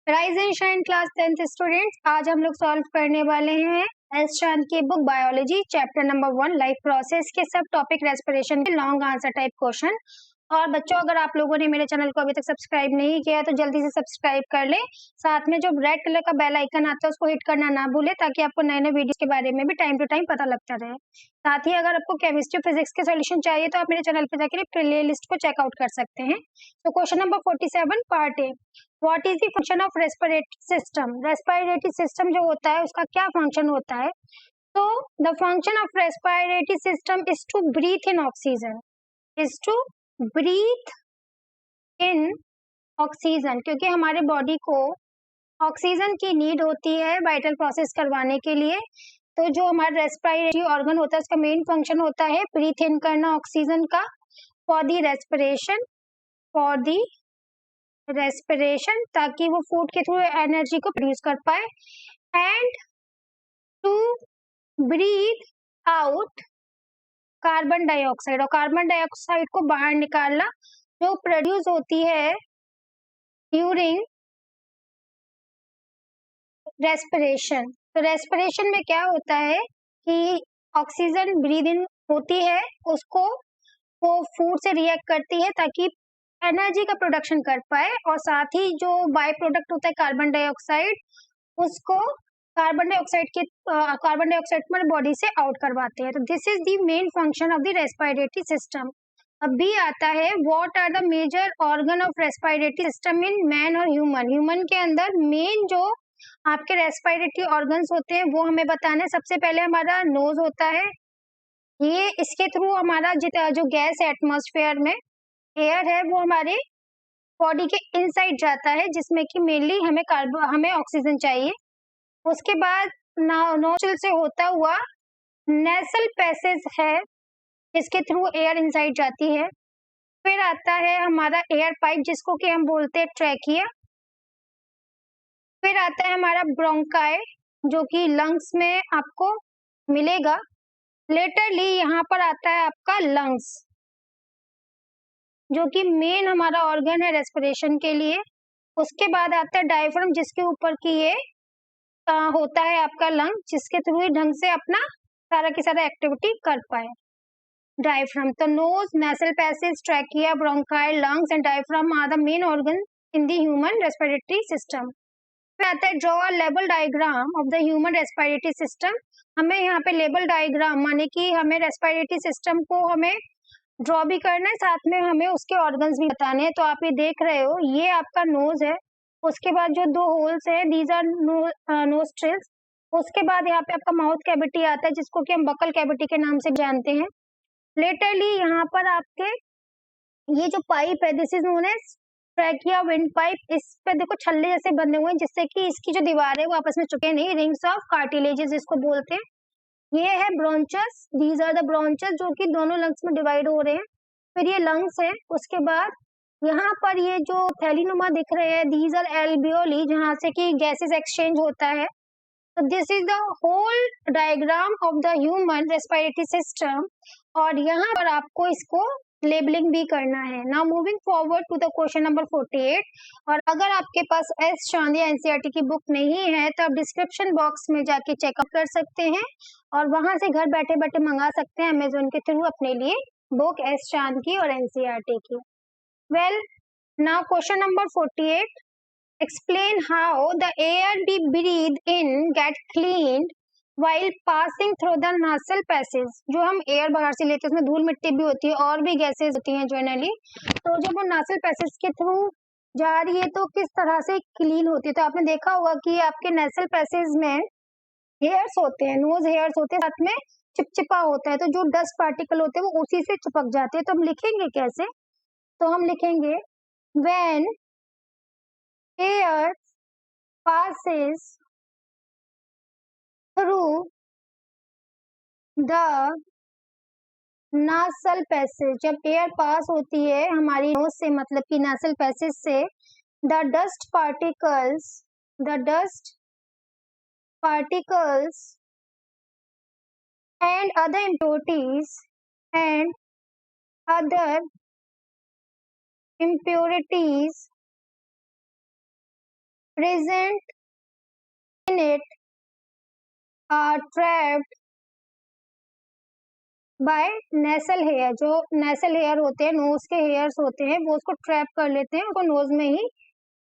Rise and shine class 10th students, आज हम लोग सॉल्व करने वाले हैं एस चांद की book biology chapter number 1 life process के सब टॉपिक रेस्पिरेशन के लॉन्ग आंसर टाइप क्वेश्चन। और बच्चों, अगर आप लोगों ने मेरे चैनल को अभी तक सब्सक्राइब नहीं किया है तो जल्दी से सब्सक्राइब कर ले। साथ में जो रेड कलर का बेल आइकन आता है उसको हिट करना ना भूले, ताकि आपको नए नए वीडियोस के बारे में भी टाइम टू टाइम पता लगता रहे। साथ ही अगर आपको केमिस्ट्री फिजिक्स के सॉल्यूशन चाहिए तो आप मेरे चैनल पर जाकर प्ले लिस्ट को चेकआउट कर सकते हैं। तो question number 47 part A, what is the function of respiratory system. Respiratory system जो होता है उसका क्या फंक्शन होता है? तो the function of respiratory system is to breathe in oxygen, is to breathe in oxygen, क्योंकि हमारे बॉडी को ऑक्सीजन की नीड होती है वाइटल प्रोसेस करवाने के लिए। तो जो हमारा रेस्पिरेटरी ऑर्गन होता है उसका मेन फंक्शन होता है ब्रीथ इन करना ऑक्सीजन का, for the respiration, for the respiration, ताकि वो फूड के थ्रू एनर्जी को प्रोड्यूस कर पाए, and to breathe out carbon dioxide, और कार्बन डाइऑक्साइड को बाहर निकालना जो प्रोड्यूस होती है ड्यूरिंग रेस्पिरेशन। तो रेस्पिरेशन में क्या होता है कि ऑक्सीजन ब्रीद इन होती है, उसको वो फूड से रिएक्ट करती है ताकि एनर्जी का प्रोडक्शन कर पाए, और साथ ही जो बाय प्रोडक्ट होता है कार्बन डाइऑक्साइड, उसको कार्बन डाइऑक्साइड हमारे बॉडी से आउट करवाते हैं। तो this is the main function of the respiratory system. अब भी आता है what are the major organ of respiratory system in man और ह्यूमन। ह्यूमन के अंदर मेन जो आपके रेस्पिरेटरी ऑर्गन्स होते हैं वो हमें बताने। सबसे पहले हमारा नोज होता है, ये इसके थ्रू हमारा जो गैस है एटमॉस्फेयर में एयर है वो हमारे बॉडी के इनसाइड जाता है, जिसमें कि मेनली हमें ऑक्सीजन चाहिए। उसके बाद नोस्ट्रिल से होता हुआ नेसल पैसेज है, इसके थ्रू एयर इनसाइड जाती है। फिर आता है हमारा एयर पाइप, जिसको कि हम बोलते हैं ट्रैकिया। फिर आता है हमारा ब्रोंकाई, जो कि लंग्स में आपको मिलेगा। लेटरली यहाँ पर आता है आपका लंग्स, जो कि मेन हमारा ऑर्गन है रेस्पिरेशन के लिए। उसके बाद आता है डायफ्राम, जिसके ऊपर की ये होता है आपका लंग, जिसके थ्रू ढंग से अपना सारा की सारा एक्टिविटी कर पाए। डायफ्राम, तो nose, nasal passage, trachea, bronchi, lungs and diaphragm are the main organ in the human respiratory system. फिर आता है draw a label diagram of the human respiratory system. हमें यहाँ पे लेबल डायग्राम माने कि हमें रेस्पिरेटरी सिस्टम को हमें ड्रॉ भी करना है, साथ में हमें उसके ऑर्गन्स भी बताने हैं। तो आप ये देख रहे हो, ये आपका नोज है, उसके बाद जो दो होल्स है दीज आर नोस्ट्रिल्स। उसके बाद यहाँ पे आपका माउथ कैविटी आता है, जिसको कि हम बकल कैविटी के नाम से जानते हैं। लेटरली यहाँ पर आपके ये जो पाइप है this is known as trachea windpipe. इस पे देखो छल्ले जैसे बने हुए हैं, जिससे कि इसकी जो दीवार है वो आपस में चुके नहीं, रिंग्स ऑफ कार्टिलेजेस इसको बोलते हैं। ये है bronchus, these are the bronchus, जो कि दोनों लंग्स में डिवाइड हो रहे हैं। फिर ये लंग्स है। उसके बाद यहाँ पर ये जो थैलीनुमा दिख रहे हैं दीज आर एल्बियोली, जहाँ से कि गैसेस एक्सचेंज होता है। तो this is the whole diagram of the human respiratory system, और यहाँ पर आपको इसको लेबलिंग भी करना है। Now moving forward to the question number 48। और अगर आपके पास एस चांद या एनसीईआरटी की बुक नहीं है तो आप डिस्क्रिप्शन बॉक्स में जाके चेकअप कर सकते हैं, और वहां से घर बैठे बैठे मंगा सकते हैं अमेजोन के थ्रू अपने लिए बुक एस चांद की और एनसीईआरटी की। Well, now question number 48, explain how the air we breathe in get cleaned while passing through the nasal passage। जो हम एयर बाहर से लेते हैं उसमें धूल मिट्टी भी होती है और भी गैसेज होती हैं जनरली, तो जब वो नासल पैसेज के थ्रू जा रही है तो किस तरह से क्लीन होती है। तो आपने देखा होगा कि आपके नेसल पैसेज में हेयर्स होते हैं, नोज हेयर्स होते हैं, साथ में चिपचिपा होता है, तो जो डस्ट पार्टिकल होते हैं वो उसी से चिपक जाते हैं। तो हम लिखेंगे कैसे? तो हम लिखेंगे when air passes through the nasal passage, जब एयर पास होती है हमारी नोज से, मतलब कि नासल पैसेज से, the dust particles and other impurities present in it are trapped by nasal hair। जो nasal hair होते हैं, नोज के हेयर्स होते हैं, वो उसको ट्रैप कर लेते हैं, उसको नोज में ही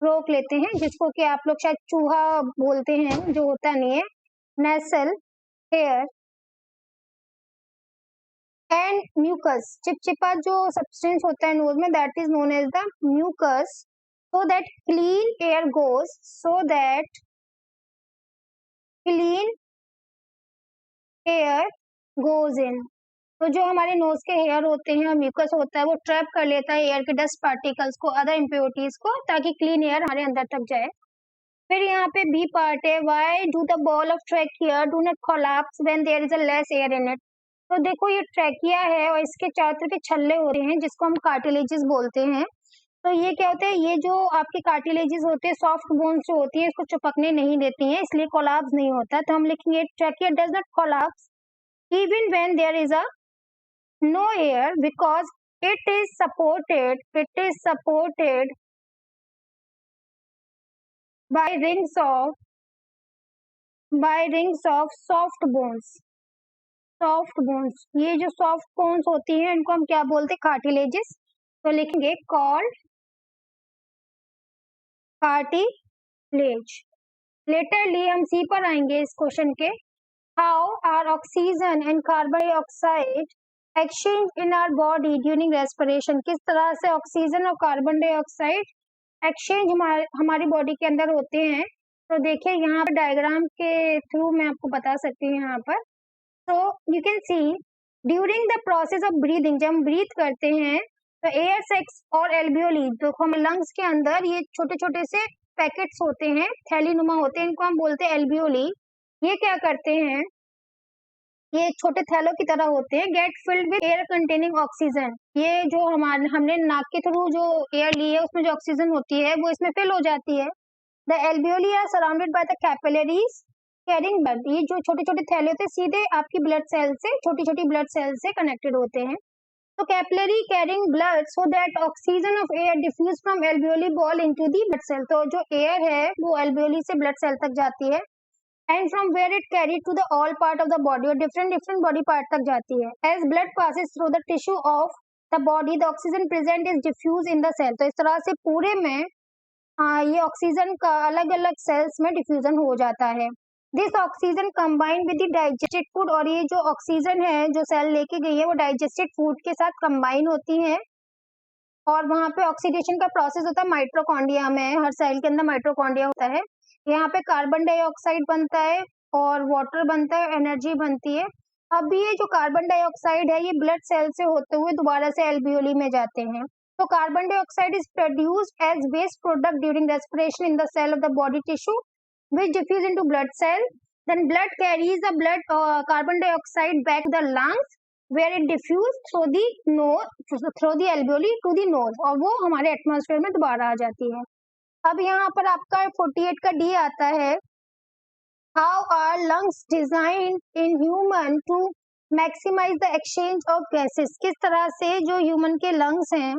रोक लेते हैं, जिसको कि आप लोग शायद चूहा बोलते हैं, जो होता नहीं है, nasal hair। एंड म्यूकस, चिपचिपा जो सब्सटेंस होता है नोज में, that is known as the mucus. So that clean air goes, so that clean air goes in. तो जो हमारे नोज के हेयर होते हैं और म्यूकस होता है, वो ट्रैप कर लेता है एयर के डस्ट पार्टिकल्स को, अदर इम्प्योरिटीज को, ताकि क्लीन एयर हमारे अंदर तक जाए। फिर यहाँ पे बी पार्ट है, why do the ball of trachea do not collapse when there is a less air in it. तो देखो ये ट्रैकिया है और इसके चारों तरफ के छल्ले हो रहे हैं, जिसको हम कार्टिलेजेस बोलते हैं। तो ये क्या होता है, ये जो आपके कार्टिलेजेस होते हैं, सॉफ्ट बोन्स जो होती है, इसको चिपकने नहीं देती हैं, इसलिए कोलैप्स नहीं होता। तो हम लिखेंगे trachea does not collapse even when there is a no air, because it is supported by rings of soft bones। ये जो सॉफ्ट बोन्स होती हैं, इनको हम क्या बोलते हैं, कार्टिलेजेस। तो लिखेंगे कॉल्ड कार्टिलेज। लेटरली हम सी पर आएंगे इस क्वेश्चन के। How are oxygen and carbon dioxide exchange in our body during respiration. किस तरह से ऑक्सीजन और कार्बन डाइऑक्साइड एक्सचेंज हमारी बॉडी के अंदर होते हैं। तो देखिए यहाँ पर डायग्राम के थ्रू मैं आपको बता सकती हूँ यहाँ पर। तो you can see during the process of breathing, जब हम ब्रीथ करते हैं तो एयर सैक्स और एल्वियोली, जो हमारे लंग्स के अंदर ये छोटे छोटे से पैकेट्स होते हैं, थैलीनुमा होते हैं, इनको हम बोलते हैं एल्वियोली। ये क्या करते हैं, ये छोटे थैलों की तरह होते हैं, get filled with air containing oxygen. ये जो हमने नाक के थ्रू जो एयर ली है, उसमें जो ऑक्सीजन होती है वो इसमें फिल हो जाती है। The alveoli are surrounded by the capillaries carrying blood. ये जो छोटे छोटे थैले होते हैं, सीधे आपकी ब्लड सेल से, छोटी छोटी ब्लड सेल से कनेक्टेड होते हैं। तो capillary carrying blood so that oxygen of air diffuse from alveoli ball into the blood cell. तो जो एयर है वो एल्वियोली से ब्लड सेल तक जाती है, and from where it carry to the all part of the body, और different different body part तक जाती है। As blood passes through the tissue of the body, the oxygen present is diffuse in the cell. तो इस तरह से पूरे में ये ऑक्सीजन का अलग अलग सेल्स में डिफ्यूजन हो जाता है। This oxygen combine with the digested food, और ये जो ऑक्सीजन है जो सेल लेके गई है, वो डाइजेस्टेड फूड के साथ कंबाइन होती है, और वहां पे ऑक्सीडेशन का प्रोसेस होता है माइटोकॉन्ड्रिया में। हर सेल के अंदर माइटोकॉन्ड्रिया होता है। यहाँ पे कार्बन डाइऑक्साइड बनता है और वाटर बनता है, एनर्जी बनती है। अब ये जो कार्बन डाइऑक्साइड है, ये ब्लड सेल से होते हुए दोबारा से एल्वियोली में जाते हैं। तो carbon dioxide is produced as waste product during respiration in the cell of the body tissue which diffuse into blood cell. Then blood carries the carbon dioxide back the lungs where it diffuse through the alveoli to the nose, और वो हमारे atmosphere में दोबारा आ जाती है। अब यहाँ पर आपका 48 का डी आता है, how are lungs designed in human to maximize the exchange of gases। किस तरह से जो ह्यूमन के लंग्स हैं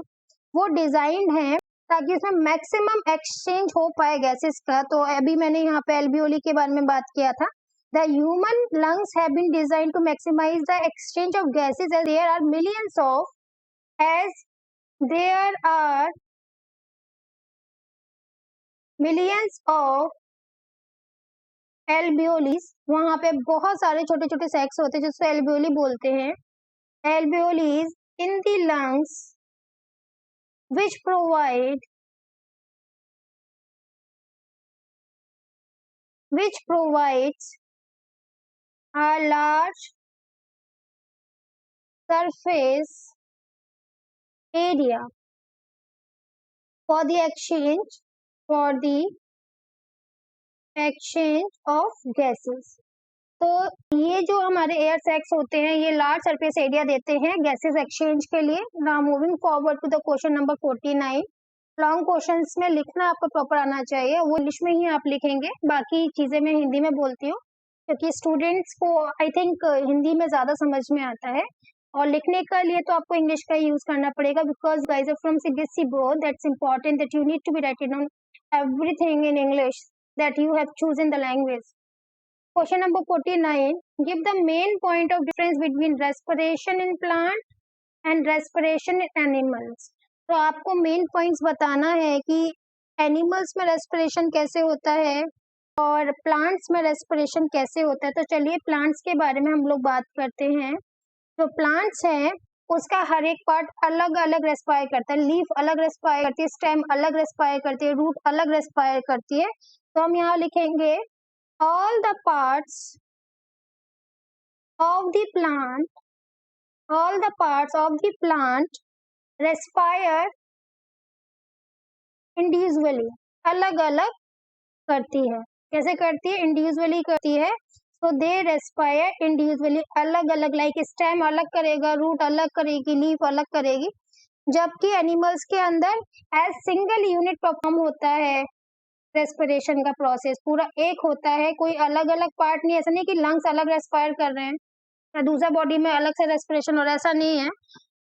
वो डिजाइंड हैं ताकि उसमें मैक्सिमम एक्सचेंज हो पाए गैसेस का। तो अभी मैंने यहाँ पे एल्वियोली के बारे में बात किया था। The human lungs have been designed to maximise the exchange of gases as there are millions of alveolis. वहां पे बहुत सारे छोटे छोटे सैक्स होते हैं जिसको एल्वियोली बोलते हैं। Alveolis in the lungs which provides a large surface area for the exchange of gases। तो ये जो हमारे एयर सैक्स होते हैं, ये लार्ज सरफेस एरिया देते हैं गैसेस एक्सचेंज के लिए। Now moving forward to the question number 49। Long questions में लिखना आपको प्रॉपर आना चाहिए, वो इंग्लिश में ही आप लिखेंगे, बाकी चीजें मैं हिंदी में बोलती हूँ क्योंकि स्टूडेंट्स को आई थिंक हिंदी में ज्यादा समझ में आता है, और लिखने के लिए तो आपको इंग्लिश का यूज करना पड़ेगा, because guys are from CBSE board, that's important that you need to be writing down everything in English that you have chosen the language. Question number 49. Give the main point of difference between respiration in plant and respiration in animals. तो आपको main points बताना है कि animals में respiration कैसे होता है और प्लांट्स में रेस्पिरेशन कैसे होता है। तो चलिए प्लांट्स के बारे में हम लोग बात करते हैं। जो प्लांट्स हैं उसका हर एक पार्ट अलग अलग रेस्पायर करता है। लीफ अलग रेस्पायर करती है, स्टेम अलग रेस्पायर करती है, रूट अलग रेस्पायर करती है। तो हम यहाँ लिखेंगे all the parts of the plant respire individually, अलग अलग करती है। कैसे करती है? इंडिविजुअली करती है। सो दे रेस्पायर इंडिविजुअली, अलग अलग, लाइक स्टेम अलग करेगा, रूट अलग करेगी, लीफ अलग करेगी। जबकि एनिमल्स के अंदर एज सिंगल यूनिट परफॉर्म होता है रेस्पिरेशन का प्रोसेस, पूरा एक होता है, कोई अलग अलग पार्ट नहीं। ऐसा नहीं कि लंग्स अलग रेस्पायर कर रहे हैं या दूसरा बॉडी में अलग से रेस्पिरेशन हो रहा है, ऐसा नहीं है।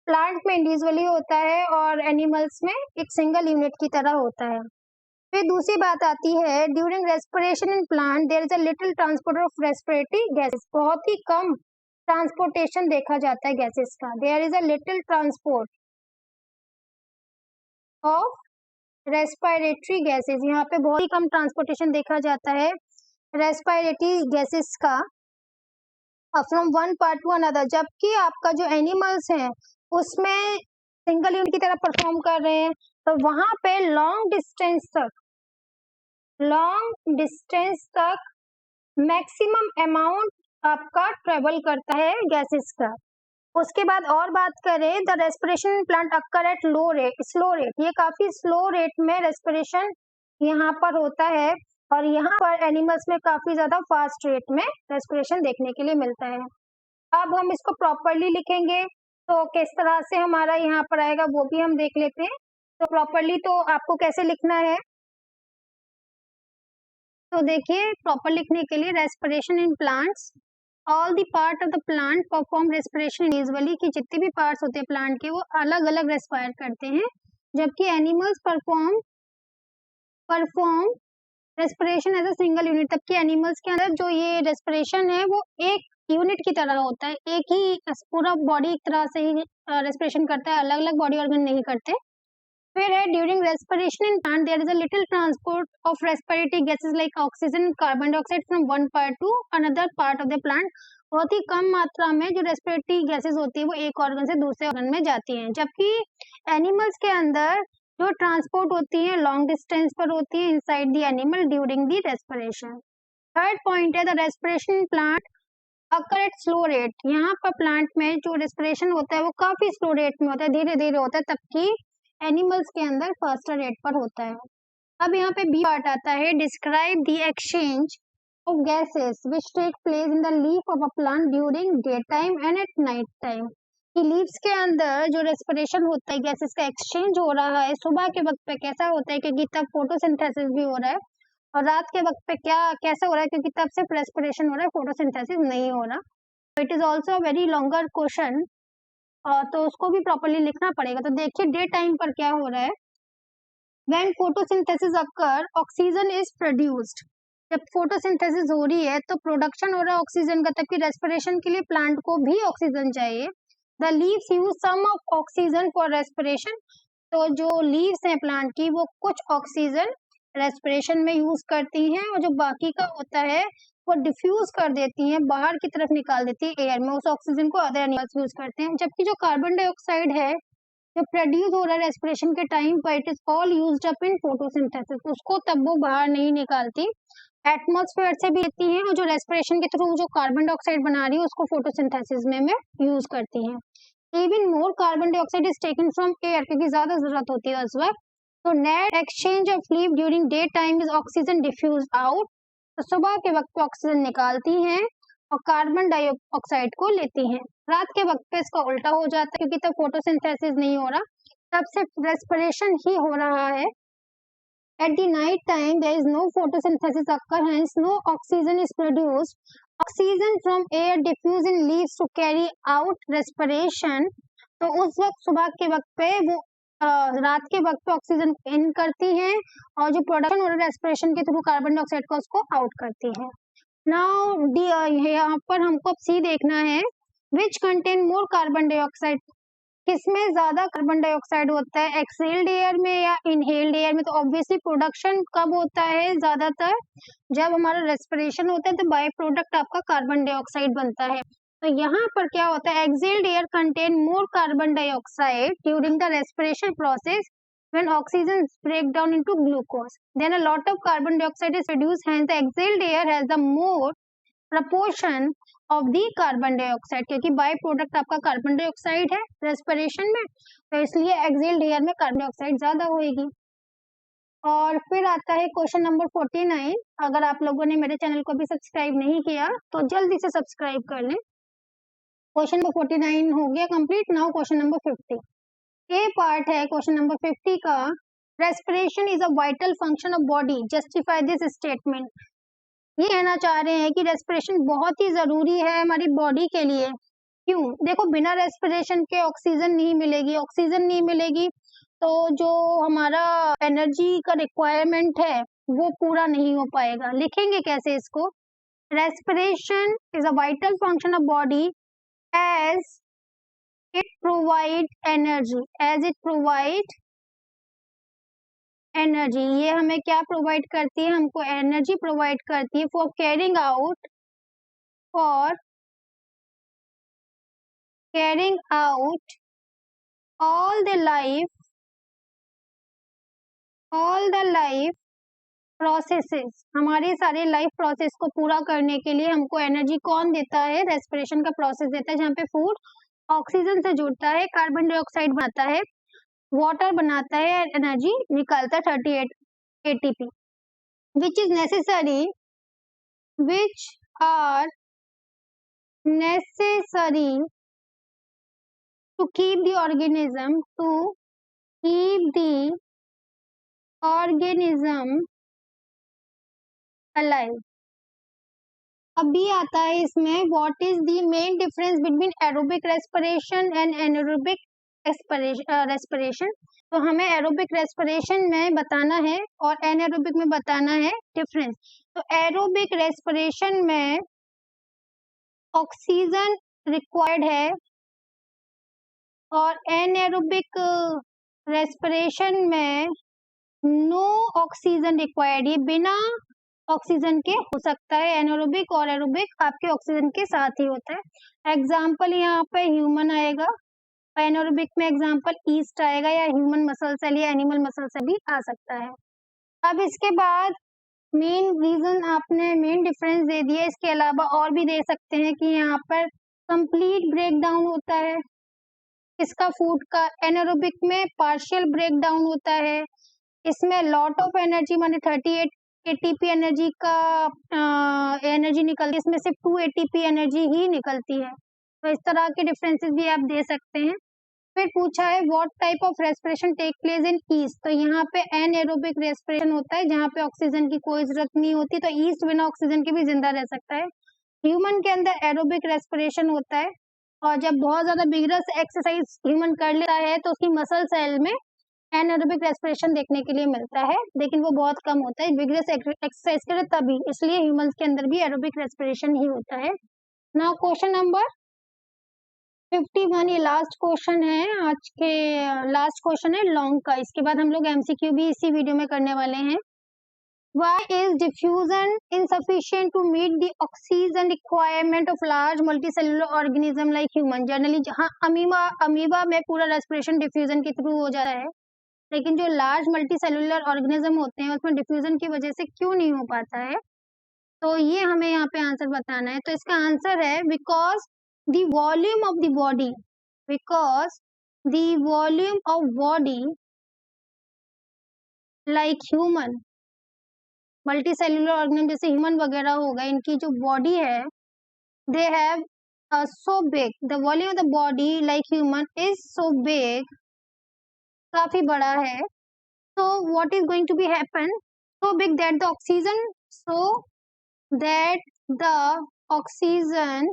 प्लांट में इंडिविजुअली होता है और एनिमल्स में एक सिंगल यूनिट की तरह होता है। फिर दूसरी बात आती है, during respiration in plant there is a little transport of respiratory gases. बहुत ही कम ट्रांसपोर्टेशन देखा जाता है गैसेस का। There is a little transport of respiratory gases, यहाँ पे बहुत ही कम ट्रांसपोर्टेशन देखा जाता है रेस्पिरेटरी गैसेस का from one part to another. जबकि आपका जो एनिमल्स हैं उसमें सिंगल यूनिट की तरह परफॉर्म कर रहे हैं, तो वहां पे लॉन्ग डिस्टेंस तक मैक्सिमम अमाउंट आपका ट्रेवल करता है गैसेस का। उसके बाद और बात करें, the respiration plant occur eight slow rate, ये काफी स्लो रेट में रेस्पिरेशन यहाँ पर होता है और यहाँ पर एनिमल्स में काफी ज्यादा फास्ट रेट में रेस्पिरेशन देखने के लिए मिलता है। अब हम इसको प्रॉपरली लिखेंगे तो किस तरह से हमारा यहाँ पर आएगा वो भी हम देख लेते हैं। तो प्रॉपरली तो आपको कैसे लिखना है, तो देखिए प्रॉपर लिखने के लिए respiration in plants, all the part of the plant perform respiration individually, कि जितने भी पार्ट्स होते हैं प्लांट के वो अलग अलग रेस्पायर करते हैं। जबकि animals perform respiration as a single unit, तब कि एनिमल्स के अंदर जो ये रेस्पिरेशन है वो एक यूनिट की तरह होता है, एक ही पूरा बॉडी एक तरह से ही रेस्पिरेशन करता है, अलग अलग बॉडी ऑर्गन नहीं करते। फिर है, during respiration in plant there is a little transport of respiratory gases like oxygen, carbon dioxide from one part to another part of the plant. बहुत ही कम मात्रा में जो रेस्पिरेटरी गैसेस होती है वो एक ऑर्गन से दूसरे ऑर्गन में जाती हैं। जबकि एनिमल्स के अंदर जो ट्रांसपोर्ट होती है लॉन्ग डिस्टेंस पर होती है inside the animal during the respiration. Third point है, the respiration plant occur at slow rate, यहाँ पर प्लांट में जो रेस्पिरेशन होता है वो काफी स्लो रेट में होता है, धीरे धीरे होता है, तबकि एनिमल्स के अंदर फास्टर रेट पर होता है। अब यहाँ पे बी पार्ट आता है, describe the exchange of gases which take place in the leaf of a plant during day time and at night time, कि लीव्स के अंदर जो रेस्पिरेशन होता है गैसेस का एक्सचेंज हो रहा है सुबह के वक्त पे कैसा होता है, क्योंकि तब फोटोसिंथेसिस भी हो रहा है, और रात के वक्त पे कैसा हो रहा है, क्योंकि तब सिर्फ रेस्पिरेशन हो रहा है, फोटोसिंथेसिस नहीं हो रहा। It is also very longer question, तो उसको भी प्रॉपरली लिखना पड़ेगा। तो देखिए डे टाइम पर क्या हो रहा है, when photosynthesis occur oxygen is produced, जब फोटोसिंथेसिस हो रही है तो प्रोडक्शन हो रहा है ऑक्सीजन का, तब कि रेस्पिरेशन के लिए प्लांट को भी ऑक्सीजन चाहिए। The leaves use some of oxygen for respiration, तो जो लीव्स हैं प्लांट की वो कुछ ऑक्सीजन रेस्पिरेशन में यूज करती हैं और जो बाकी का होता है वो डिफ्यूज कर देती हैं, बाहर की तरफ निकाल देती है एयर में, उस ऑक्सीजन को अदर एनिमल्स यूज करते हैं। जबकि जो कार्बन डाइऑक्साइड है जो प्रोड्यूस हो रहा है रेस्पिरेशन के टाइम पर, it is all used up in photosynthesis, उसको तब वो बाहर नहीं निकालती, एटमॉस्फेयर से भी लेती हैं, और जो रेस्पिरेशन के थ्रू जो कार्बन डाइऑक्साइड बना रही है उसको फोटोसिंथेसिस में यूज करती हैं। Even more carbon dioxide is taken from air, क्योंकि ज्यादा जरूरत होती है उस वक्त। तो net exchange of leave during day time is oxygen diffuse out, तो सुबह के वक्त पे ऑक्सीजन निकालती हैं और कार्बन डाइऑक्साइड को लेती हैं। रात के वक्त पे इसका उल्टा हो जाता है, क्योंकि तब फोटोसिंथेसिस नहीं हो रहा, तब सिर्फ रेस्पिरेशन ही हो रहा है। At the night time, there is no photosynthesis occur, hence no oxygen is produced. Oxygen from air diffuse in leaves to carry out respiration. तो उस वक्त सुबह के वक्त पे वो रात के वक्त पे ऑक्सीजन इन करती हैं और जो प्रोडक्शन और रेस्पिरेशन के थ्रू कार्बन डाइऑक्साइड को उसको आउट करती है। नाउ यहाँ पर हमको अब सी देखना है, which contain more carbon dioxide, किसमें ज्यादा कार्बन डाइऑक्साइड होता है, एक्सहेल्ड एयर में या इनहेल्ड एयर में। तो ऑब्वियसली प्रोडक्शन कब होता है, ज्यादातर जब हमारा रेस्पिरेशन होता है तो बाय प्रोडक्ट आपका कार्बन डाइऑक्साइड बनता है। तो यहाँ पर क्या होता है, exhaled air contain more carbon dioxide during the respiration process when oxygen break down into glucose, then a lot of carbon dioxide is reduced, hence the exhaled air has the more proportion of the carbon dioxide, क्योंकि by product आपका carbon dioxide है respiration में, तो इसलिए exhaled air में carbon dioxide ज्यादा होगी। और फिर आता है क्वेश्चन नंबर 49। अगर आप लोगों ने मेरे चैनल को भी सब्सक्राइब नहीं किया तो जल्दी से सब्सक्राइब कर लें। क्वेश्चन नंबर 49 हो गया कंप्लीट। नाउ क्वेश्चन नंबर 50 ए पार्ट है क्वेश्चन नंबर 50 का, respiration is a vital function of body, justify this statement. ये कहना चाह रहे हैं कि रेस्पिरेशन बहुत ही जरूरी है हमारी बॉडी के लिए। क्यों? देखो, बिना रेस्पिरेशन के ऑक्सीजन नहीं मिलेगी, ऑक्सीजन नहीं मिलेगी तो जो हमारा एनर्जी का रिक्वायरमेंट है वो पूरा नहीं हो पाएगा। लिखेंगे कैसे इसको, respiration is a vital function of body as it provide energy, as it provide energy. ये हमें क्या प्रोवाइड करती है, हमको एनर्जी प्रोवाइड करती है for carrying out, for carrying out all the life processes. हमारे सारे लाइफ प्रोसेस को पूरा करने के लिए हमको एनर्जी कौन देता है, रेस्पिरेशन का प्रोसेस देता है, जहाँ पे फूड ऑक्सीजन से जुड़ता है, कार्बन डाइऑक्साइड बनाता है, वाटर बनाता है, एनर्जी निकालता है 38 ATP, which is necessary, which are necessary to keep the organism alive। अभी आता है इसमें, what is the main difference between aerobic respiration and anaerobic respiration. तो हमें एरोबिक रेस्पिरेशन में बताना है और एनारोबिक में बताना है डिफरेंस। तो एरोबिक रेस्पिरेशन में ऑक्सीजन रिक्वायर्ड है और एनारोबिक रेस्पिरेशन में नो ऑक्सीजन रिक्वायर्ड। ये बिना ऑक्सीजन के हो सकता है, एनारोबिक और एरोबिक आपके ऑक्सीजन के साथ ही होता है। एग्जाम्पल यहाँ पे ह्यूमन आएगा, एनारोबिक में एग्जाम्पल ईस्ट आएगा, या ह्यूमन मसल सेल या एनिमल मसल सेल भी आ सकता है। अब इसके बाद मेन रीजन आपने मेन डिफरेंस दे दिया, इसके अलावा और भी दे सकते हैं कि यहाँ पर कंप्लीट ब्रेकडाउन होता है इसका फूड का, एनारोबिक में पार्शियल ब्रेकडाउन होता है, इसमें लॉट ऑफ एनर्जी माने 38 ATP एनर्जी का एनर्जी निकलती है, इसमें सिर्फ 2 ATP एनर्जी ही निकलती है। तो इस तरह के डिफरेंसेस भी आप दे सकते हैं। फिर पूछा है what type of respiration take place in yeast. तो यहाँ पे एनएरोबिक रेस्पिरेशन होता है जहाँ पे ऑक्सीजन की कोई जरूरत नहीं होती, तो ईस्ट बिना ऑक्सीजन के भी जिंदा रह सकता है। ह्यूमन के अंदर एरोबिक रेस्पिरेशन होता है और जब बहुत ज्यादा विगरस एक्सरसाइज ह्यूमन कर लेता है तो उसकी मसल सेल में एनारोबिक रेस्पिरेशन देखने के लिए मिलता है, लेकिन वो बहुत कम होता है विगरस एक्सरसाइज करे तभी, इसलिए ह्यूमंस के अंदर भी एरोबिक रेस्पिरेशन ही होता है। नाउ क्वेश्चन नंबर 51, ये लास्ट क्वेश्चन है आज के, लास्ट क्वेश्चन है लॉन्ग का, इसके बाद हम लोग एमसीक्यू भी इसी वीडियो में करने वाले हैं। Why is diffusion insufficient to meet the oxygen requirement of large multicellular organism like human? Generally जहाँ अमीबा में पूरा रेस्पिरेशन डिफ्यूजन के थ्रू हो जाता है, लेकिन जो लार्ज मल्टीसेलुलर ऑर्गेनिज्म होते हैं उसमें डिफ्यूजन की वजह से क्यों नहीं हो पाता है, तो ये हमें यहाँ पे आंसर बताना है। तो इसका आंसर है because the volume of the body, because the volume of body like human, multicellular organism जैसे ह्यूमन वगैरह हो गए, इनकी जो बॉडी है they have so big, the volume of the body like human is so big, काफी बड़ा है। So what is going to be happen, so big that the oxygen, so that the oxygen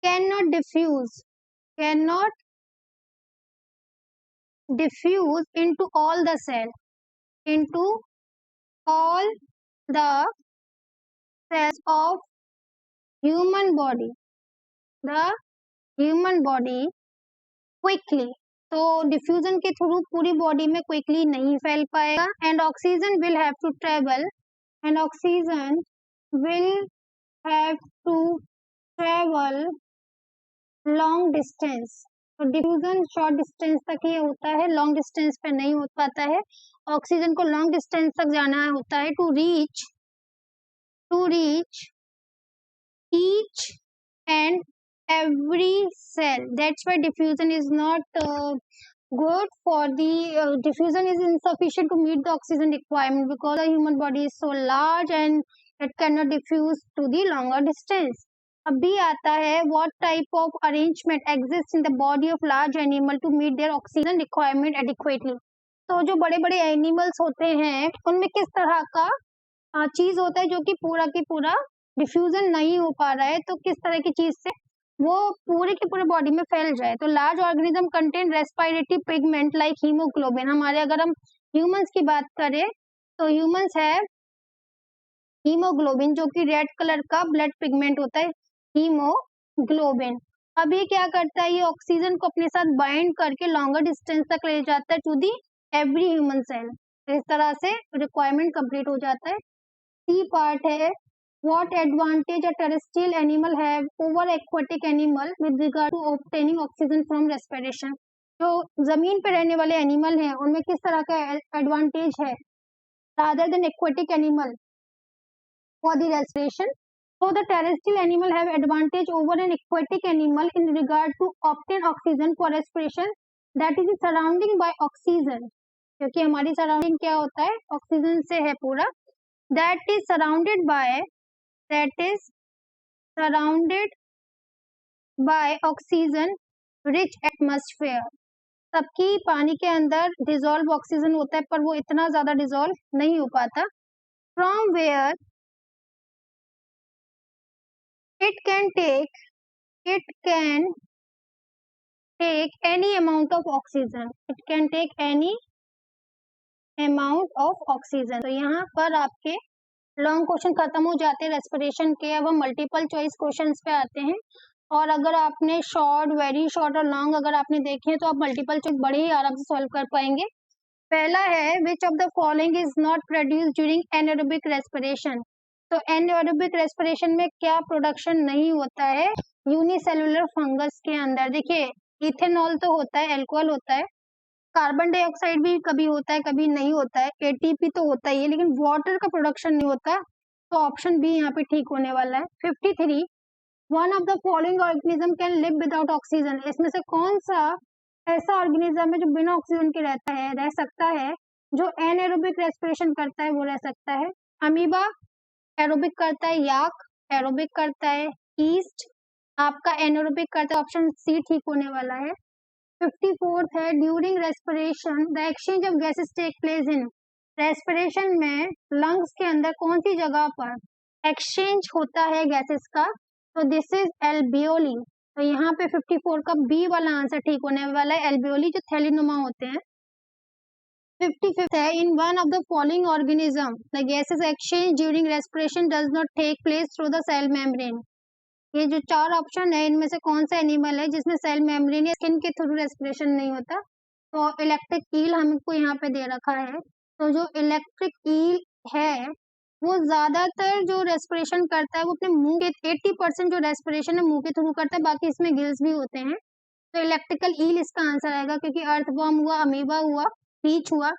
cannot diffuse, cannot diffuse into all the cell, into all the cells of human body, the human body quickly. तो diffusion के through पूरी body में quickly नहीं फैल पाएगा and oxygen will have to travel and oxygen will have to travel long distance. तो diffusion short distance तक ही होता है, लॉन्ग डिस्टेंस पे नहीं हो पाता है. ऑक्सीजन को लॉन्ग डिस्टेंस तक जाना होता है to reach each and every cell. That's why diffusion is not good for the diffusion is insufficient to meet the oxygen requirement because the human body is so large and it cannot diffuse to the longer distance. अभी आता है what type of arrangement exists in the body of large animal to meet their oxygen requirement adequately. तो जो बड़े बड़े animals होते हैं उनमें किस तरह का चीज होता है जो कि पूरा की पूरा डिफ्यूजन नहीं हो पा रहा है, तो किस तरह की चीज से वो पूरे के पूरे बॉडी में फैल जाए. तो large organism contain respiratory pigment like haemoglobin. हमारे अगर हम ह्यूमंस की बात करें तो ह्यूमंस है हीमोग्लोबिन जो कि रेड कलर का ब्लड पिगमेंट होता है, हीमोग्लोबिन. अब ये क्या करता है, ये ऑक्सीजन को अपने साथ बाइंड करके लॉन्गर डिस्टेंस तक ले जाता है to the every human cell. इस तरह से रिक्वायरमेंट कंप्लीट हो जाता है. सी पार्ट है what advantage a terrestrial animal have over aquatic animal with regard to obtaining oxygen from respiration. जो जमीन पे रहने वाले एनिमल हैं उनमें किस तरह का एडवांटेज है rather than aquatic animal for the respiration. So the terrestrial animal have advantage over an aquatic animal in regard to obtain oxygen for respiration that is surrounding by oxygen. क्योंकि हमारी surrounding क्या होता है, oxygen से है पूरा. that is surrounded by oxygen rich atmosphere. सबकी पानी के अंदर डिजोल्व ऑक्सीजन होता है पर वो इतना ज्यादा डिजोल्व नहीं हो पाता. From where it can take any amount of oxygen. It can take any amount of oxygen. तो यहाँ पर आपके लॉन्ग क्वेश्चन खत्म हो जाते हैं रेस्पिरेशन के. अब हम मल्टीपल चॉइस क्वेश्चंस पे आते हैं. और अगर आपने शॉर्ट, वेरी शॉर्ट और लॉन्ग अगर आपने देखे हैं तो आप मल्टीपल चॉइस बड़े ही आराम से सॉल्व कर पाएंगे. पहला है which of the following is not produce during anaerobic respiration. तो एनारोबिक रेस्पिरेशन में क्या प्रोडक्शन नहीं होता है, यूनिसेलुलर फंगस के अंदर. देखिए इथेनॉल तो होता है, एल्कोहल होता है, कार्बन डाइऑक्साइड भी कभी होता है कभी नहीं होता है, एटीपी तो होता ही है, लेकिन वाटर का प्रोडक्शन नहीं होता. तो ऑप्शन बी यहाँ पे ठीक होने वाला है. 53 one of the following organism can live without oxygen. इसमें से कौन सा ऐसा ऑर्गेनिज्म है जो बिना ऑक्सीजन के रह सकता है, जो एनएरोबिक रेस्पिरेशन करता है वो रह सकता है. अमीबा एरोबिक करता है, याक एरोबिक करता है, ईस्ट आपका एनएरोबिक करता है. ऑप्शन सी ठीक होने वाला है. 54 है during respiration the exchange of gases take place in. Respiration में लंग्स के अंदर कौन सी जगह पर एक्सचेंज होता है गैसेस का, तो दिस इज एल्बियोली. तो यहाँ पे 54 का बी वाला आंसर ठीक होने वाला है, एल्बियोली जो थैलीनुमा होते हैं. 55 है in one of the following organism the gases exchange during respiration does not take place through the cell membrane. ये जो चार ऑप्शन है इनमें से कौन सा एनिमल है जिसमें सेल मेम्ब्रेन या स्किन के थ्रू रेस्पिरेशन नहीं होता. तो इलेक्ट्रिक ईल हमको यहाँ पे दे रखा है. तो जो इलेक्ट्रिक ईल है वो ज्यादातर जो रेस्पिरेशन करता है वो अपने मुंह के 80% जो रेस्पिरेशन है मुंह के थ्रू करता है, बाकी इसमें गिल्स भी होते हैं. तो इलेक्ट्रिकल ईल इसका आंसर आएगा क्योंकि अर्थवर्म हुआ, अमीबा हुआ, रीच हुआ,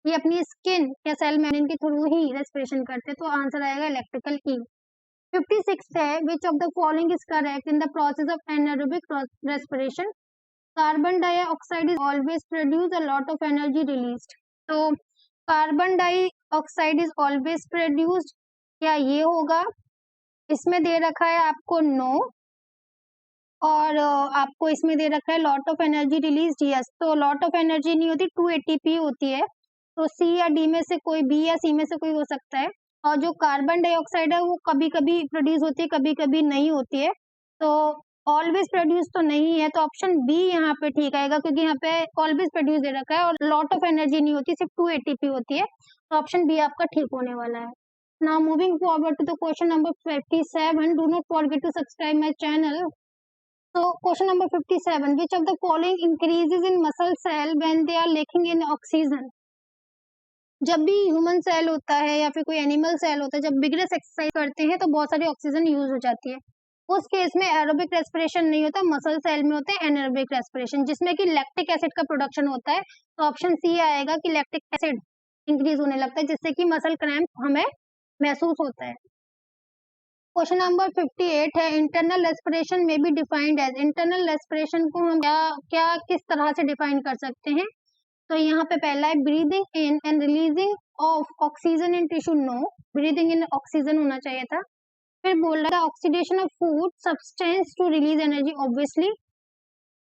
ये अपनी स्किन या सेल मेम्ब्रेन के थ्रू ही रेस्पिरेशन करते हैं. तो आंसर आएगा इलेक्ट्रिकल ईल. 56 है which of the following is correct in the process of anaerobic respiration. Carbon dioxide is always produce a lot of energy released. तो carbon dioxide is always produced, क्या ये होगा? इसमें दे रखा है आपको नो, और आपको इसमें दे रखा है lot of energy released. Yes, तो लॉट ऑफ एनर्जी नहीं होती, 2 ATP होती है. तो सी या डी में से कोई, बी या सी में से कोई हो सकता है. और जो कार्बन डाइऑक्साइड है वो कभी कभी प्रोड्यूस होती है, कभी कभी नहीं होती है. तो ऑलवेज प्रोड्यूस तो नहीं है, तो ऑप्शन बी यहाँ पे ठीक आएगा, क्योंकि यहाँ पे ऑलवेज प्रोड्यूस दे रखा है और लॉट ऑफ एनर्जी नहीं होती, सिर्फ 2 एटीपी होती है, तो ऑप्शन बी आपका ठीक होने वाला है। Now moving forward to the question number 57, do not forget to subscribe my channel. So question number 57, which of the following increases in muscle cell when they are lacking in oxygen? जब भी human cell होता है या फिर कोई animal cell होता है, जब बिगरेस एक्सरसाइज करते हैं तो बहुत सारी ऑक्सीजन यूज हो जाती है। उस केस में एरोबिक रेस्पिरेशन नहीं होता, मसल सेल में होता है एनारोबिक रेस्पिरेशन, जिसमें कि लैक्टिक एसिड का प्रोडक्शन होता है। तो ऑप्शन सी आएगा कि लैक्टिक एसिड इंक्रीज होने लगता है, जिससे कि मसल क्रैम्प हमें महसूस होता है। क्वेश्चन नंबर 58 है, इंटरनल रेस्पिरेशन में be defined as. Internal respiration को हम क्या किस तरह से डिफाइन कर सकते हैं? तो यहाँ पे पहला है breathing in and releasing of oxygen in tissue. No, breathing in oxygen होना चाहिए था। फिर बोल रहा था oxidation of food substance to release energy. Obviously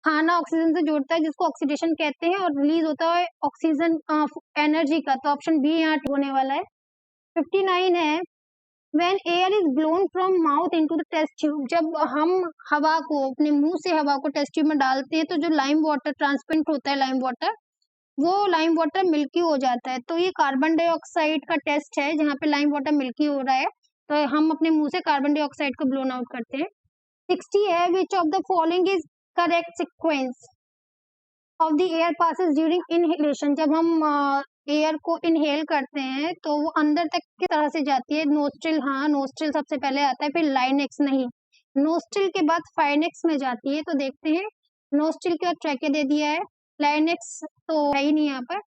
खाना ऑक्सीजन से जोड़ता है, जिसको ऑक्सीडेशन कहते हैं, और रिलीज होता है ऑक्सीजन एनर्जी का, तो ऑप्शन बी यहाँ होने वाला है। 59 है, When air is blown from mouth into the test tube, जब हम हवा को अपने मुंह से हवा को टेस्ट ट्यूब में डालते हैं तो जो लाइम वाटर ट्रांसपेरेंट होता है, लाइम वाटर, वो लाइम वाटर मिल्की हो जाता है। तो ये कार्बन डाइऑक्साइड का टेस्ट है, जहाँ पे लाइम वाटर मिल्की हो रहा है, तो हम अपने मुंह से कार्बन डाइऑक्साइड को ब्लोन आउट करते हैं। 60 है, which of the following is correct sequence of the air passes during inhalation. जब हम एयर को इनहेल करते हैं तो वो अंदर तक की तरह से जाती है। नोस्ट्रिल, हाँ नोस्ट्रिल सबसे पहले आता है, फिर लाइनेक्स नहीं, नोस्ट्रिल के बाद फाइनेक्स में जाती है। तो देखते हैं, नोस्ट्रिल के बाद ट्रैके दे दिया है, लाइनेक्स तो है ही नहीं यहाँ पर,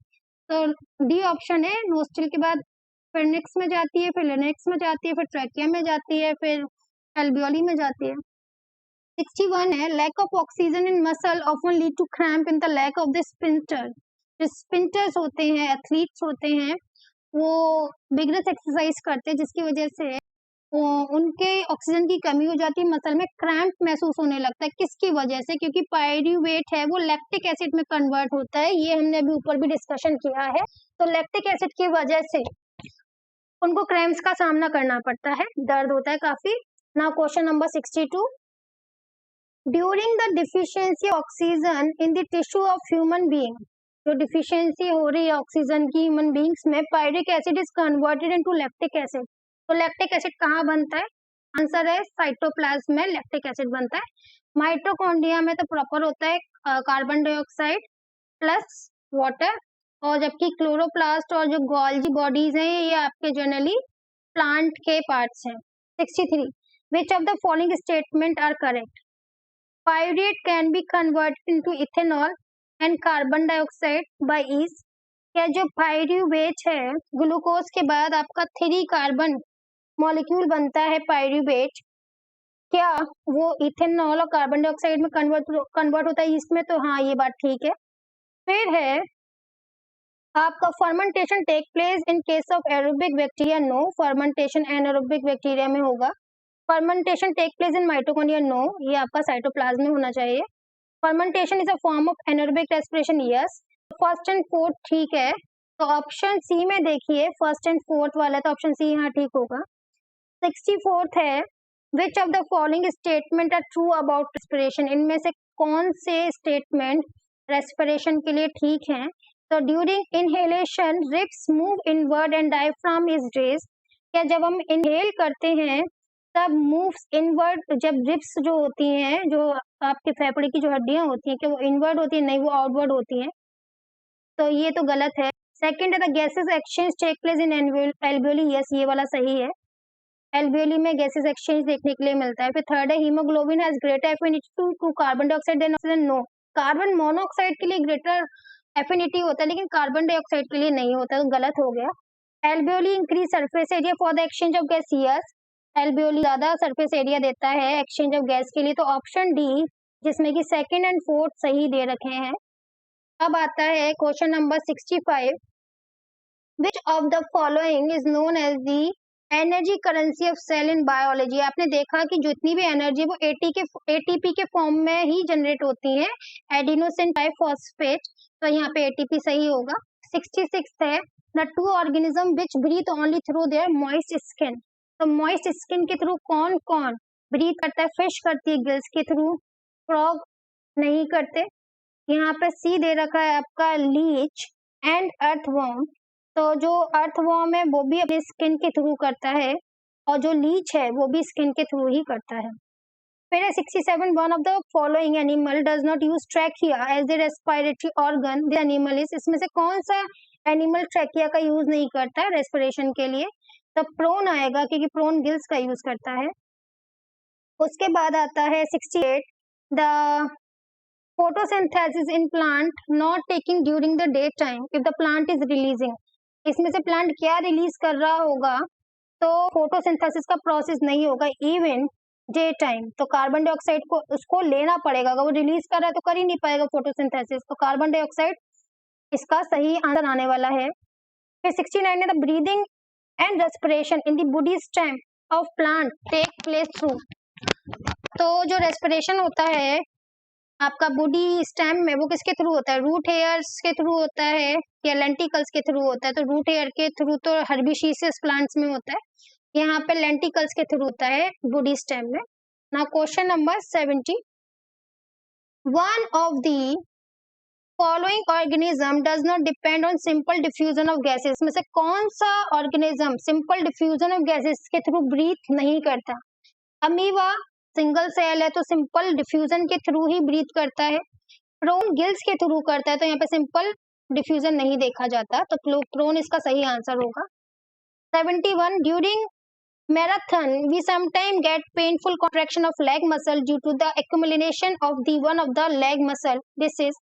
तो डी ऑप्शन है, नोस्ट्रिल के बाद फाइनेक्स में जाती है, फिर लाइनेक्स में जाती है, फिर ट्रैकिया में जाती है, फिर एल्वियोली में जाती है। 61 है, lack of oxygen in muscle often lead to cramp in the lack of the sprinter. जो स्पिंटर्स होते हैं, एथलीट्स होते हैं, वो बिगरेस एक्सरसाइज करते हैं, जिसकी वजह से उनके ऑक्सीजन की कमी हो जाती है, मसल में क्रैम्प महसूस होने लगता है। किसकी वजह से? क्योंकि पायरूवेट है वो लैक्टिक एसिड में कन्वर्ट होता है, ये हमने अभी ऊपर भी डिस्कशन किया है। तो लैक्टिक एसिड की वजह से उनको क्रैम्प्स का सामना करना पड़ता है, दर्द होता है काफी। Now question number 62, during the deficiency oxygen in the tissue of human being, जो डिफिशियंसी हो रही है ऑक्सीजन की ह्यूमन बीइंग्स में, pyruvic acid is converted into lactic acid. तो लैक्टिक एसिड कहाँ बनता है? आंसर है साइटोप्लाज्म में लैक्टिक एसिड बनता है। माइटोकॉन्ड्रिया में तो प्रॉपर होता है कार्बन डाइऑक्साइड प्लस वाटर, और जबकि क्लोरोप्लास्ट और जो गोल्जी बॉडीज हैं ये आपके जनरली प्लांट के पार्ट्स हैं। 63, which of the following statement are correct? Pyruvate can be converted into ethanol and carbon dioxide by yeast. क्या जो पायरूवेट है, ग्लूकोज के बाद आपका 3 कार्बन मॉलिक्यूल बनता है पायरूवेट, क्या वो इथेनॉल और कार्बन डाइऑक्साइड में कन्वर्ट होता है इसमें? तो हाँ, ये बात ठीक है। फिर है आपका fermentation take place in case of aerobic bacteria. No, fermentation anaerobic bacteria में होगा। Fermentation take place in mitochondria. No, ये आपका साइटोप्लाज्म में होना चाहिए। Fermentation is a form of anaerobic respiration. Yes, first and fourth ठीक है। तो ऑप्शन सी में देखिए, फर्स्ट एंड फोर्थ वाला, तो ऑप्शन सी यहाँ ठीक होगा। 64 है, which of the following statement are true about respiration. इनमें से कौन से स्टेटमेंट रेस्पिरेशन के लिए ठीक हैं? तो during inhalation ribs move inward and diaphragm is raised. क्या जब हम इनहेल करते हैं तब मूव्स इनवर्ड, जब रिब्स जो होती हैं, जो आपके फेफड़े की जो हड्डियां होती हैं, कि वो इनवर्ड होती है? नहीं, वो आउटवर्ड होती हैं, तो ये तो गलत है। सेकंड है, the gases exchange take place in alveoli. Yes, ये वाला सही है, एल्वियोली में गैसेस एक्सचेंज देखने के लिए मिलता है। फिर थर्ड है, haemoglobin has greater affinity to carbon dioxide than oxygen. No, carbon monoxide के लिए ग्रेटर एफिनिटी होता है, लेकिन कार्बन डाइऑक्साइड के लिए नहीं होता, तो गलत हो गया। Alveoli increase surface area for the exchange of gas. Yes, alveoli ज्यादा सरफेस एरिया देता है एक्सचेंज ऑफ गैस के लिए, तो ऑप्शन डी, जिसमें कि सेकंड एंड फोर्थ सही दे रखे हैं। अब आता है question number 65, which of the following is known as the energy currency of cell in biology. आपने देखा कि जितनी भी एनर्जी वो एटीपी के फॉर्म में ही जनरेट होती है, एडिनोसिन ट्राइफॉस्फेट, तो यहाँ पे एटीपी सही होगा। 66 है, the two organism which breathe only through their moist skin. तो मॉइस्ट स्किन के थ्रू कौन कौन ब्रीथ करता है, फिश करती है गिल्स के थ्रू, फ्रॉग नहीं करते। यहाँ पे सी दे रखा है आपका लीच एंड अर्थवॉर्म। तो जो अर्थवॉर्म है वो भी अपने स्किन के थ्रू करता है और जो लीच है वो भी स्किन के थ्रू ही करता है। फिर 67 one of the following animal does not use trachea as the respiratory organ. The animal is, इसमें से कौन सा एनिमल ट्रैकिया का यूज नहीं करता रेस्पिरेशन के लिए? तो प्रोन आएगा क्योंकि प्रोन गिल्स का यूज करता है। उसके बाद आता है 68 the photosynthesis in plant not taking during the day time if the plant is releasing. इसमें से प्लांट क्या रिलीज कर रहा होगा? तो फोटोसिंथेसिस का प्रोसेस नहीं होगा इवन डे टाइम। तो कार्बन डाइऑक्साइड को उसको लेना पड़ेगा, अगर वो रिलीज कर रहा है तो कर ही नहीं पाएगा फोटोसिंथेसिस। तो कार्बन डाइऑक्साइड इसका सही आंसर आने वाला है। फिर 69 है the breathing and respiration in the body stem of plant take place through. तो जो रेस्पिरेशन होता है आपका बॉडी स्टेम में वो किसके थ्रू होता है? रूट हेयर्स के थ्रू होता है या लेंटिकल्स के थ्रू होता है? तो रूट हेयर के थ्रू तो हर्बिशियस प्लांट्स में होता है, यहाँ पे लेंटिकल्स के थ्रू होता है बॉडी स्टेम में। Now question number 70 one of the following organism does not depend on simple diffusion of gases. में से कौन सा organism simple diffusion of gases के थ्रू ब्रीथ नहीं करता? अमीबा सिंगल सेल है तो सिंपल डिफ्यूजन के थ्रू ही ब्रीथ करता है। प्रोन गिल्स के थ्रू करता है तो यहाँ पे सिंपल डिफ्यूजन नहीं देखा जाता, तो प्रोन इसका सही आंसर होगा। 71 during marathon we sometime get painful contraction of leg muscle due to the accumulation of the one of the leg muscle. This is,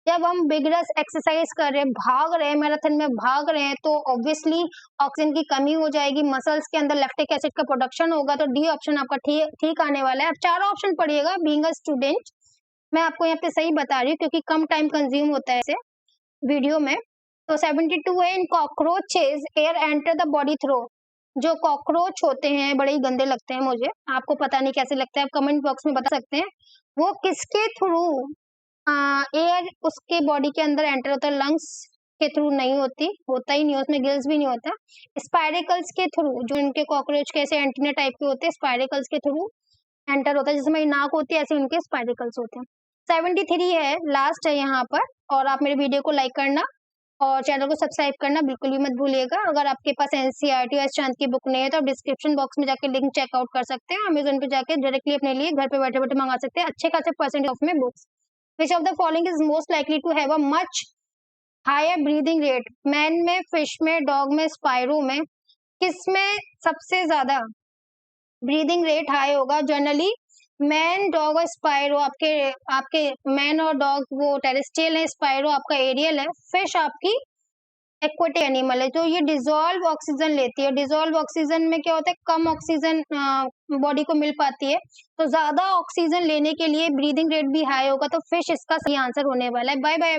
जब हम बिगरस एक्सरसाइज कर रहे हैं, भाग रहे हैं, मैराथन में भाग रहे हैं, तो ऑब्वियसली ऑक्सीजन की कमी हो जाएगी, मसल्स के अंदर लैक्टिक एसिड का प्रोडक्शन होगा। तो डी ऑप्शन आपका ठीक आने वाला है। अब चारों ऑप्शन पढ़िएगा बीइंग अ स्टूडेंट, मैं आपको यहाँ पे सही बता रही हूँ क्योंकि कम टाइम कंज्यूम होता है ऐसे वीडियो में। तो 72 है in cockroaches air enter the body through. जो कॉकरोच होते हैं बड़े ही गंदे लगते हैं मुझे, आपको पता नहीं कैसे लगता है, आप कमेंट बॉक्स में बता सकते हैं। वो किसके थ्रू एयर उसके बॉडी के अंदर एंटर होता है? लंग्स के थ्रू नहीं होता ही नहीं, उसमें गिल्स भी नहीं होता। स्पाइरेकल्स के थ्रू, जो इनके कॉकरोच के ऐसे एंटीना टाइप के होते हैं, स्पाइरेकल्स के थ्रू एंटर होता है। जैसे मेरी नाक होती है ऐसे उनके स्पाइरेकल्स होते हैं। 73 है, लास्ट है यहाँ पर। और आप मेरे वीडियो को लाइक करना और चैनल को सब्सक्राइब करना बिल्कुल भी मत भूलिएगा। अगर आपके पास एनसीईआरटी या चांद की बुक नहीं है तो आप डिस्क्रिप्शन बॉक्स में जाकर लिंक चेकआउट कर सकते हैं। अमेजोन पे जाके डायरेक्टली अपने लिए घर पे बैठे बैठे मंगा सकते हैं अच्छे खासे परसेंटेज ऑफ में books. Which of the following is most likely to have a much higher breathing rate? Man में, फिश में, डॉग में, स्पाइरो में, किसमें सबसे ज्यादा ब्रीदिंग रेट हाई होगा? जनरली मैन, डॉग और स्पाइरो। आपके मैन और डॉग वो टेरेस्ट्रियल है, स्पाइरो आपका एरियल है, फिश आपकी एक्वेटिक एनिमल है। तो ये डिजोल्व ऑक्सीजन लेती है। डिजोल्व ऑक्सीजन में क्या होता है? कम ऑक्सीजन बॉडी को मिल पाती है, तो ज्यादा ऑक्सीजन लेने के लिए ब्रीदिंग रेट भी हाई होगा। तो फिश इसका सही आंसर होने वाला है। Bye bye.